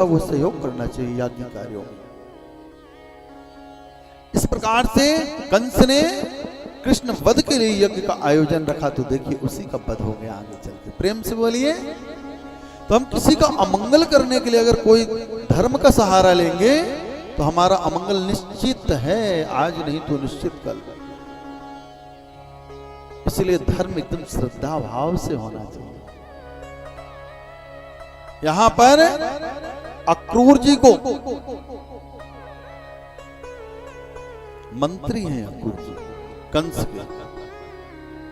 वो सहयोग करना चाहिए याज्ञ कार्यों में। इस प्रकार से कंस ने कृष्ण वध के लिए यज्ञ का आयोजन रखा, तो देखिए उसी का वध हो गया आगे चल के। प्रेम से बोलिए। तो हम किसी का अमंगल करने के लिए अगर कोई धर्म का सहारा लेंगे तो हमारा अमंगल निश्चित है, आज नहीं तो निश्चित कल। इसलिए धर्म एकदम श्रद्धा भाव से होना चाहिए। यहां पर अक्रूर जी को मंत्री हैं, अक्रूर जी कंस के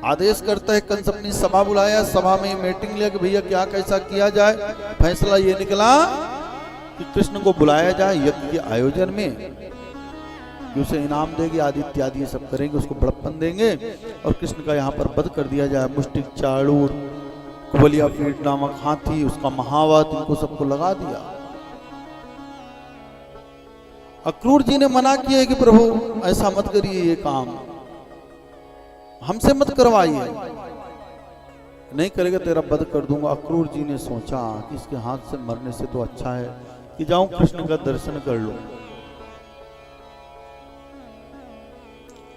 आदेश करता है। कंस अपनी सभा बुलाया, सभा में मीटिंग लिया कि भैया क्या कैसा किया जाए। फैसला ये निकला कि कृष्ण को बुलाया जाए यज्ञ के आयोजन में, कि उसे इनाम देंगे, आदि इत्यादि सब करेंगे, उसको बड़प्पन देंगे और कृष्ण का यहाँ पर वध कर दिया जाए। मुष्टिक, चाड़ूर, कुबलिया पीठ नामक हाथी, उसका महावत, इनको सबको लगा दिया। अक्रूर जी ने मना किया कि प्रभु ऐसा मत करिए, ये काम हमसे मत करवाइए, नहीं करेगा तेरा वध कर दूंगा। अक्रूर जी ने सोचा कि इसके हाथ से मरने से तो अच्छा है कि जाऊं कृष्ण का दर्शन कर लूं।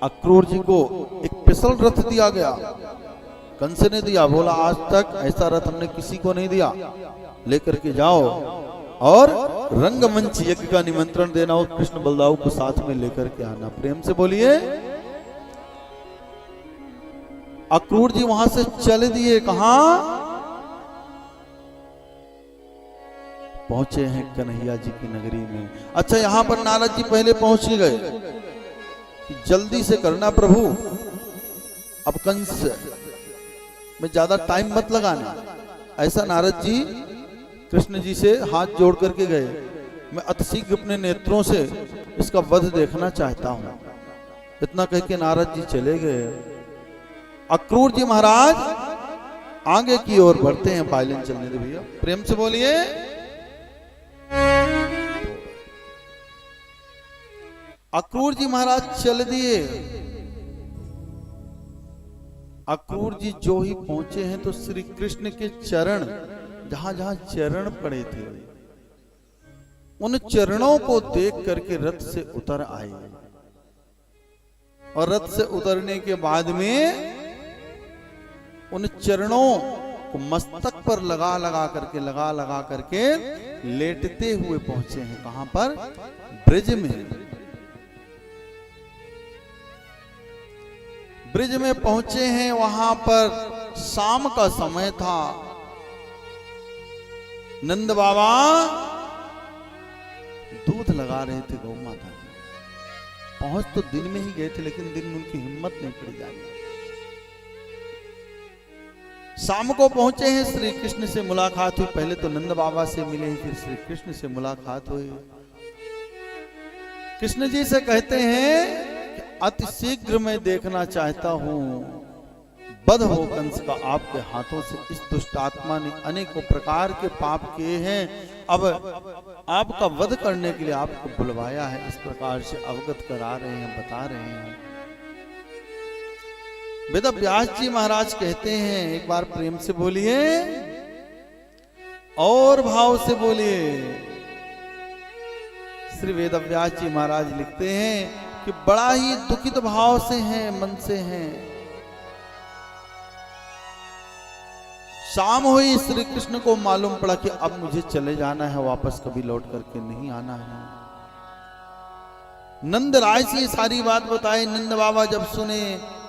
अक्रूर जी को एक पिसल रथ दिया गया, कंस ने दिया। बोला आज तक ऐसा रथ हमने किसी को नहीं दिया, लेकर के जाओ और रंगमंच यज्ञ का निमंत्रण देना हो, कृष्ण बलदाऊ को साथ में लेकर के आना। प्रेम से बोलिए। अक्रूर जी वहां से चले दिए, कहां पहुंचे हैं? कन्हैया जी की नगरी में। अच्छा, यहां पर नारद जी पहले पहुंच गए, जल्दी से करना प्रभु, अब कंस में ज्यादा टाइम मत लगाना। ऐसा नारद जी कृष्ण जी से हाथ जोड़ करके गए, मैं अतिशीघ्र अपने नेत्रों से इसका वध देखना चाहता हूं। इतना कह के नारद जी चले गए। अक्रूर जी महाराज आगे की ओर बढ़ते हैं। पायलन चलने दे भैया, प्रेम से बोलिए। अक्रूर जी महाराज चल दिए। अक्रूर जी जो ही पहुंचे हैं तो श्री कृष्ण के चरण, जहां जहां चरण पड़े थे, उन चरणों को देख करके रथ से उतर आए। और रथ से उतरने के बाद में उन चरणों को मस्तक पर लगा लगा करके लेटते हुए पहुंचे हैं। कहां पर? ब्रिज में। ब्रिज में पहुंचे हैं। वहां पर शाम का समय था। नंद बाबा दूध लगा रहे थे गौ माता को। पहुंच तो दिन में ही गए थे, लेकिन दिन में उनकी हिम्मत नहीं पड़ी जाने। शाम को पहुंचे हैं, श्री कृष्ण से मुलाकात हुई। पहले तो नंद बाबा से मिले, फिर श्री कृष्ण से मुलाकात हुई। कृष्ण जी से कहते हैं कि अति शीघ्र मैं देखना चाहता हूं वध हो कंस का आपके हाथों से। इस दुष्ट आत्मा ने अनेकों प्रकार के पाप किए हैं, अब आपका वध करने के लिए आपको बुलवाया है। इस प्रकार से अवगत करा रहे हैं, बता रहे हैं। वेद व्यास जी महाराज कहते हैं, एक बार प्रेम से बोलिए और भाव से बोलिए। श्री वेद व्यास जी महाराज लिखते हैं कि बड़ा ही दुखित भाव से हैं, मन से हैं। शाम हुई, श्री कृष्ण को मालूम पड़ा कि अब मुझे चले जाना है, वापस कभी लौट करके नहीं आना है। नंद राय से सारी बात बताई। नंद बाबा जब सुने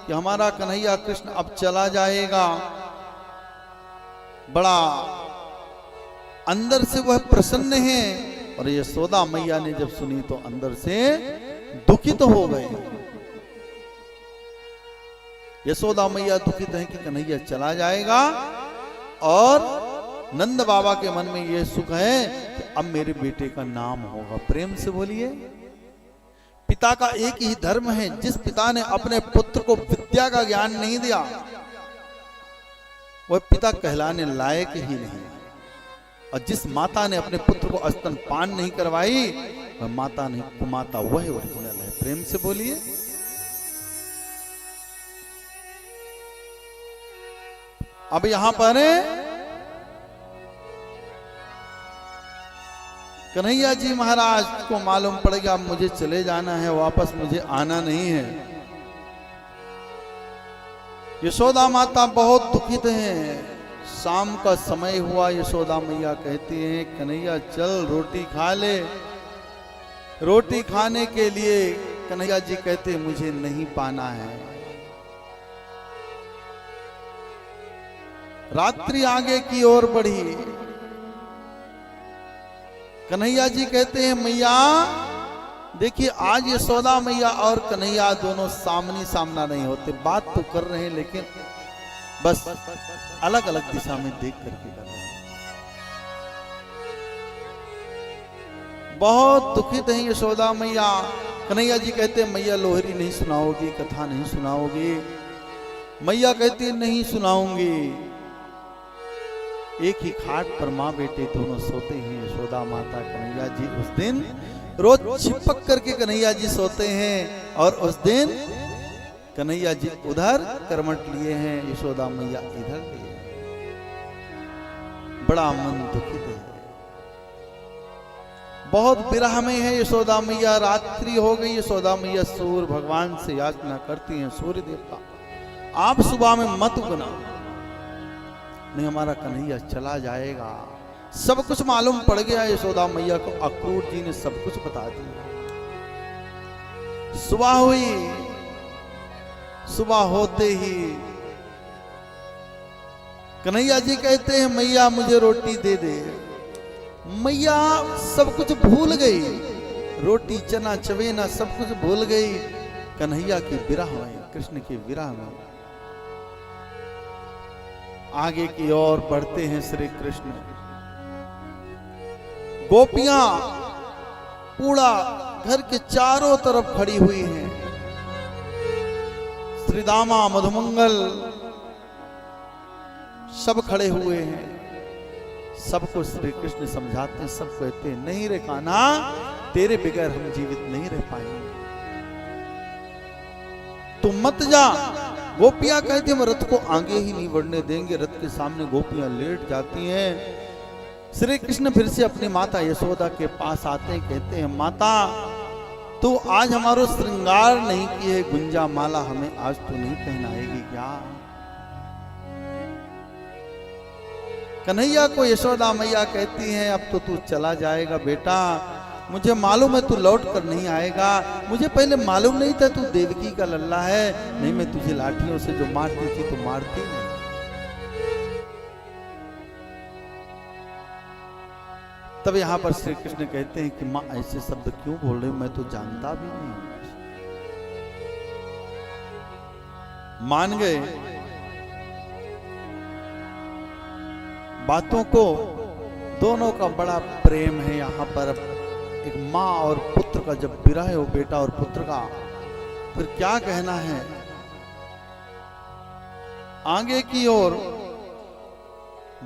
कि हमारा कन्हैया कृष्ण अब चला जाएगा, बड़ा अंदर से वह प्रसन्न है। और यशोदा मैया ने जब सुनी तो अंदर से दुखित हो गए। यशोदा मैया दुखित है कि कन्हैया चला जाएगा, और नंद बाबा के मन में यह सुख है कि अब मेरे बेटे का नाम होगा। प्रेम से बोलिए। पिता का एक ही धर्म है। जिस पिता ने अपने पुत्र को विद्या का ज्ञान नहीं दिया, वह पिता कहलाने लायक ही नहीं। और जिस माता ने अपने पुत्र को स्तनपान नहीं करवाई, वह माता नहीं, कुमाता वह ओरिजिनल है। प्रेम से बोलिए। अब यहां पर कन्हैया जी महाराज को मालूम पड़ गया अब मुझे चले जाना है, वापस मुझे आना नहीं है। यशोदा माता बहुत दुखित हैं। शाम का समय हुआ, यशोदा मैया कहती हैं कन्हैया चल रोटी खा ले। रोटी खाने के लिए कन्हैया जी कहते मुझे नहीं पाना है। रात्रि आगे की ओर बढ़ी। कन्हैया जी कहते हैं मैया देखिए आज यशोदा मैया और कन्हैया दोनों सामने सामना नहीं होते, बात तो कर रहे हैं लेकिन बस अलग अलग दिशा में देख करके कर रहे हैं। बहुत दुखित हैं यशोदा मैया। कन्हैया जी कहते हैं मैया लोहरी नहीं सुनाओगी, कथा नहीं सुनाओगी? मैया कहती है नहीं सुनाऊंगी। एक ही खाट पर माँ बेटे दोनों सोते हैं। यशोदा माता कन्हैया जी उस दिन रोज चिपक करके कन्हैया जी सोते हैं और उस दिन कन्हैया जी उधर करवट लिए हैं, यशोदा मैया इधर लिए। बड़ा मन दुखित है, बहुत विरह में है यशोदा मैया। रात्रि हो गई, यशोदा मैया सूर्य भगवान से याचना करती हैं सूर्य देवता आप सुबह में मत उगना, नहीं हमारा कन्हैया चला जाएगा। सब कुछ मालूम पड़ गया यशोदा मैया को, अक्रूर जी ने सब कुछ बता दिया। सुबह हुई, सुबह होते ही कन्हैया जी कहते हैं मैया मुझे रोटी दे दे। मैया सब कुछ भूल गई, रोटी चना चवेना सब कुछ भूल गई। कन्हैया की विरह में, कृष्ण की विरह में आगे की ओर बढ़ते हैं श्री कृष्ण। गोपियां पूरा घर के चारों तरफ खड़ी हुई हैं। श्रीदामा मधुमंगल सब खड़े हुए हैं। सबको श्री कृष्ण समझाते हैं, सब कहते हैं नहीं रे कान्हा तेरे बगैर हम जीवित नहीं रह पाएंगे, तुम मत जा। गोपियां कहती हम रथ को आगे ही नहीं बढ़ने देंगे। रथ के सामने गोपियां लेट जाती हैं। श्री कृष्ण फिर से अपनी माता यशोदा के पास आते हैं, कहते हैं माता तू आज हमारो श्रृंगार नहीं की है, गुंजा माला हमें आज तू नहीं पहनाएगी क्या? कन्हैया को यशोदा मैया कहती हैं अब तो तू चला जाएगा बेटा, मुझे मालूम है तू लौट कर नहीं आएगा। मुझे पहले मालूम नहीं था तू देवकी का लल्ला है, नहीं मैं तुझे लाठियों से जो मारती थी तो मारती नहीं। तब यहां पर श्री कृष्ण कहते हैं कि मां ऐसे शब्द क्यों बोल रहे हो, मैं तो जानता भी नहीं। मान गए बातों को, दोनों का बड़ा प्रेम है। यहां पर एक माँ और पुत्र का जब विरह है, वो बेटा और पुत्र का, फिर क्या कहना है। आगे की ओर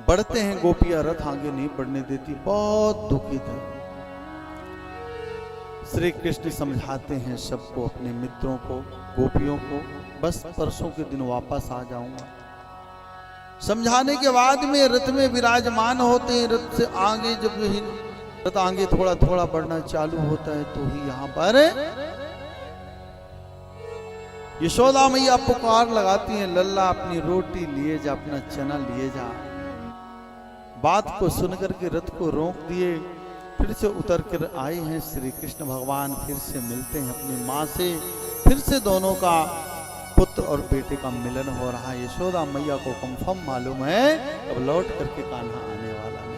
बढ़ते हैं। गोपियां रथ आगे नहीं बढ़ने देती, बहुत दुखित है। श्री कृष्ण समझाते हैं सबको, अपने मित्रों को, गोपियों को, बस परसों के दिन वापस आ जाऊंगा। समझाने के बाद में रथ में विराजमान होते हैं। रथ से आगे जब रथ आगे थोड़ा थोड़ा बढ़ना चालू होता है तो ही यहाँ पर यशोदा मैया पुकार लगाती हैं लल्ला अपनी रोटी लिए जा, अपना चना लिए जा। बात को सुनकर के रथ को रोक दिए। फिर से उतर कर आए हैं श्री कृष्ण भगवान, फिर से मिलते हैं अपनी माँ से। फिर से दोनों का, पुत्र और बेटे का मिलन हो रहा है। यशोदा मैया को कंफर्म मालूम है अब लौट करके कान्हा आने वाला नहीं।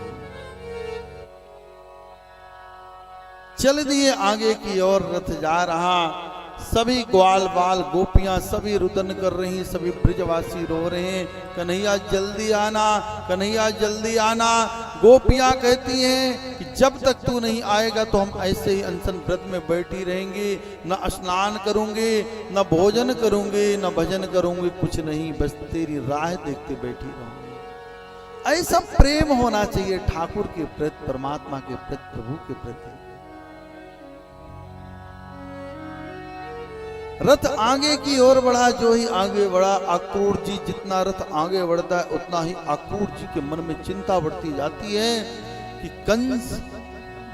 चल दिए आगे की ओर, रथ जा रहा। सभी ग्वाल बाल गोपियां सभी रुदन कर रही, सभी ब्रजवासी रो रहे हैं कन्हैया जल्दी आना, कन्हैया जल्दी आना। गोपियां कहती हैं कि जब तक तू नहीं आएगा तो हम ऐसे ही अनशन व्रत में बैठी रहेंगे, न स्नान करूंगे, न भोजन करूंगे, न भजन करूंगे, कुछ नहीं, बस तेरी राह देखते बैठी रहूंगी। ऐसा प्रेम होना चाहिए ठाकुर के प्रति, परमात्मा के प्रति, प्रभु के प्रति। रथ आगे की ओर बढ़ा, जो ही आगे बढ़ा अक्रूर जी, जितना रथ आगे बढ़ता है उतना ही अक्रूर जी के मन में चिंता बढ़ती जाती है कि कंस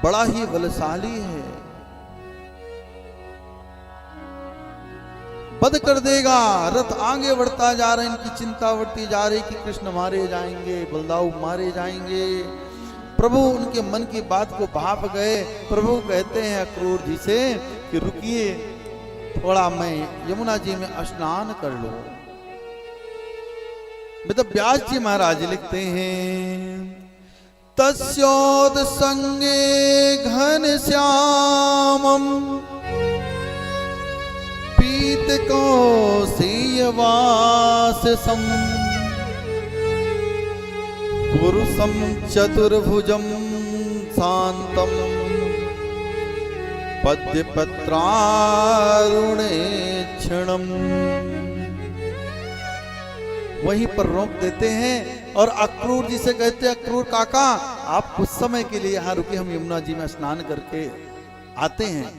बड़ा ही बलशाली है, वध कर देगा। रथ आगे बढ़ता जा रहा है, इनकी चिंता बढ़ती जा रही कि कृष्ण मारे जाएंगे, बलदाऊ मारे जाएंगे। प्रभु उनके मन की बात को भाप गए। प्रभु कहते हैं अक्रूर जी से कि रुकिए थोड़ा, मैं यमुना जी में स्नान कर लूं। मतलब व्यास जी महाराज लिखते हैं, तस्योद संगे घन श्यामम पीत कौशियवाससं पुरुषं चतुर्भुजं शांतम पद्यपत्रारुणे क्षणम। वहीं पर रोक देते हैं और अक्रूर जी से कहते हैं, अक्रूर काका आप कुछ समय के लिए यहाँ रुके, हम यमुना जी में स्नान करके आते हैं।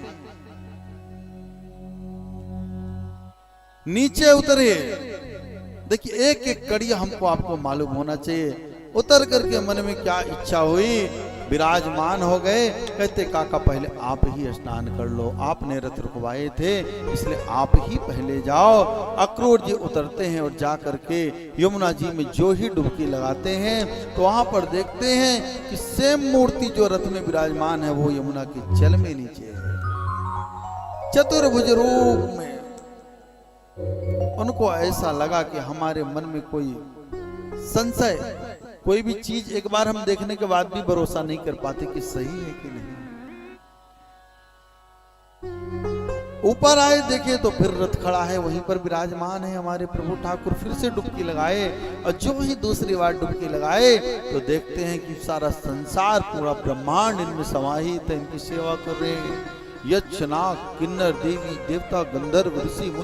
नीचे उतरे। देखिए एक एक कड़ी हमको आपको मालूम होना चाहिए। उतर करके मन में क्या इच्छा हुई, विराजमान हो गए। कहते काका पहले आप ही स्नान कर लो, आपने रथ रुकवाए थे इसलिए आप ही पहले जाओ। अक्रूर जी उतरते हैं और जा करके यमुना जी में जो ही डुबकी लगाते हैं तो वहां पर देखते हैं कि सेम मूर्ति जो रथ में विराजमान है वो यमुना के जल में नीचे है, चतुर्भुज रूप में। उनको ऐसा लगा कि हमारे मन में कोई संशय, कोई भी चीज एक बार हम देखने के बाद भी भरोसा नहीं कर पाते कि सही है कि नहीं। ऊपर आए देखे तो फिर रथ खड़ा है, वहीं पर विराजमान है हमारे प्रभु ठाकुर। फिर से डुबकी लगाए और जो ही दूसरी बार डुबकी लगाए तो देखते हैं कि सारा संसार, पूरा ब्रह्मांड इनमें समाहित है, इनकी सेवा कर रहे हैं। यक्ष नाग किन्नर देवी देवता गंधर्व ऋषि मुनि